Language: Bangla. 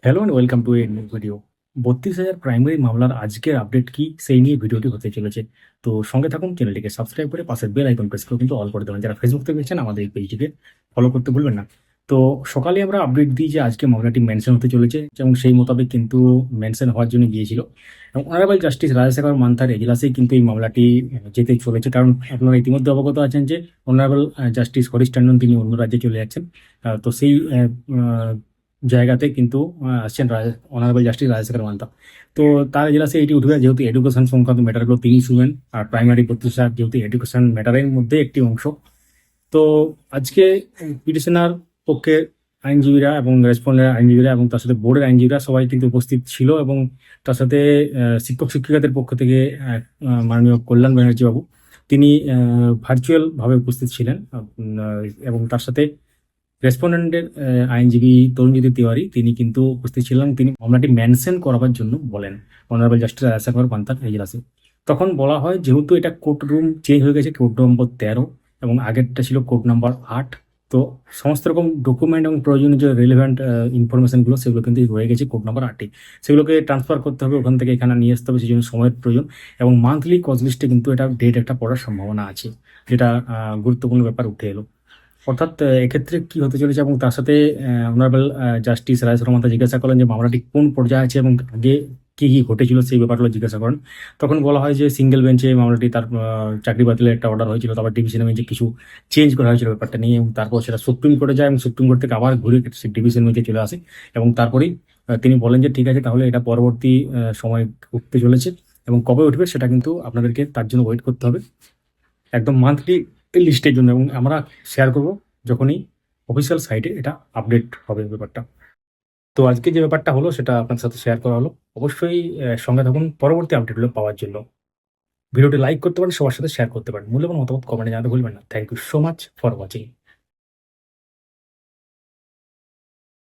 Hello and welcome to a new video. ৩২,০০০ primary মামলার আজকের আপডেট কি সেই নিয়ে ভিডিওটি হতে চলেছে। তো সঙ্গে থাকুন, চ্যানেলটিকে সাবস্ক্রাইব করে পাশের বেল আইকন প্রেস করে কিন্তু অল করে দেবেন। যারা ফেসবুক থেকে দেখছেন আমাদের এই পেজটিকে ফলো করতে ভুলবেন না। তো সকালে আমরা আপডেট দিই যে আজকে মামলাটি মেনশন হতে চলেছে এবং সেই মোতাবেক কিন্তু মেনশন হওয়ার জন্য গিয়েছিল এবং অনারেবল জাস্টিস রাজশেখর মান্থার এজলাসেই কিন্তু এই মামলাটি যেতে চলেছে। কারণ আপনারা ইতিমধ্যে অবগত আছেন যে অনারেবল জাস্টিস হরিশ টন্ডন তিনি অন্য রাজ্যে চলে যাচ্ছেন। তো সেই জায়গাতে কিন্তু আসছেন অনারেবল জাস্টিস রাজশেখর মান্তা। তো তার এজলাসে এটি উঠবে, যেহেতু এডুকেশন সংক্রান্ত ম্যাটারগুলো তিনি শুনবেন, আর প্রাইমারি প্রতিষ্ঠা যেহেতু এডুকেশন ম্যাটারের মধ্যে একটি অংশ। তো আজকে পিটিশনার পক্ষে আইনজীবীরা এবং রেসপন্ডেন্ট আইনজীবীরা এবং তার সাথে বোর্ডের আইনজীবীরা সবাই কিন্তু উপস্থিত ছিল এবং তার সাথে শিক্ষক শিক্ষিকাদের পক্ষ থেকে মাননীয় কল্যাণ ব্যানার্জি বাবু তিনি ভার্চুয়াল ভাবে উপস্থিত ছিলেন। এবং তার সাথে রেসপন্ডেন্টের আইনজীবী তরুণজ্যোতি তিওয়ারি তিনি কিন্তু উপস্থিত ছিলেন। তিনি মামলাটি মেনশন করাবার জন্য বলেন অনারেবল জাস্টিস রাজশেখর পান্তার এজলাসে। তখন বলা হয় যেহেতু এটা কোর্ট রুম চেঞ্জ হয়ে গেছে, কোর্ট নম্বর 13 এবং আগেরটা ছিল কোর্ট নাম্বার 8, তো সমস্ত রকম ডকুমেন্ট এবং প্রয়োজনীয় যে রিলেভেন্ট ইনফরমেশনগুলো সেগুলো কিন্তু রয়ে গেছে কোর্ট নাম্বার 8-এ। সেগুলোকে ট্রান্সফার করতে হবে, ওখান থেকে এখানে নিয়ে আসতে হবে, সেই জন্য সময়ের প্রয়োজন। এবং মান্থলি কজ লিস্টে কিন্তু এটা ডেট একটা পড়ার সম্ভাবনা আছে, যেটা গুরুত্বপূর্ণ ব্যাপার উঠে এলো। অর্থাৎ এক্ষেত্রে কি হতে চলেছে এবং তার সাথে অনারেবল জাস্টিস রাজেশ রহমান জিজ্ঞাসা করলেন যে মামলাটি কোন পর্যায়ে আছে এবং আগে কি কি ঘটেছিল সেই ব্যাপারগুলো জিজ্ঞাসা করেন। তখন বলা হয় যে সিঙ্গেল বেঞ্চে মামলাটি তার চাকরি বাতিলের একটা অর্ডার হয়েছিল, তারপর ডিভিশন বেঞ্চে কিছু চেঞ্জ করা হয়েছিল ব্যাপারটা নিয়ে, এবং তারপর সেটা সুপ্রিম কোর্টে যায় এবং সুপ্রিম কোর্ট থেকে আবার ঘুরে ডিভিশন বেঞ্চে চলে আসে। এবং তারপরেই তিনি বলেন যে ঠিক আছে, তাহলে এটা পরবর্তী সময় উঠতে চলেছে এবং কবে উঠবে সেটা কিন্তু আপনাদেরকে তার জন্য ওয়েট করতে হবে একদম মান্থলি লিস্টের জন্য, এবং আমরা শেয়ার করব যখনই অফিসিয়াল সাইটে এটা আপডেট হবে ব্যাপারটা। তো আজকে যে ব্যাপারটা হলো সেটা আপনার সাথে শেয়ার করা হলো। অবশ্যই সঙ্গে থাকুন পরবর্তী আপডেটগুলো পাওয়ার জন্য। ভিডিওটি লাইক করতে পারেন, সবার সাথে শেয়ার করতে পারেন, মূল্যবান মতামত কমেন্টে জানাতে ভুলবেন না। Thank you so much for watching.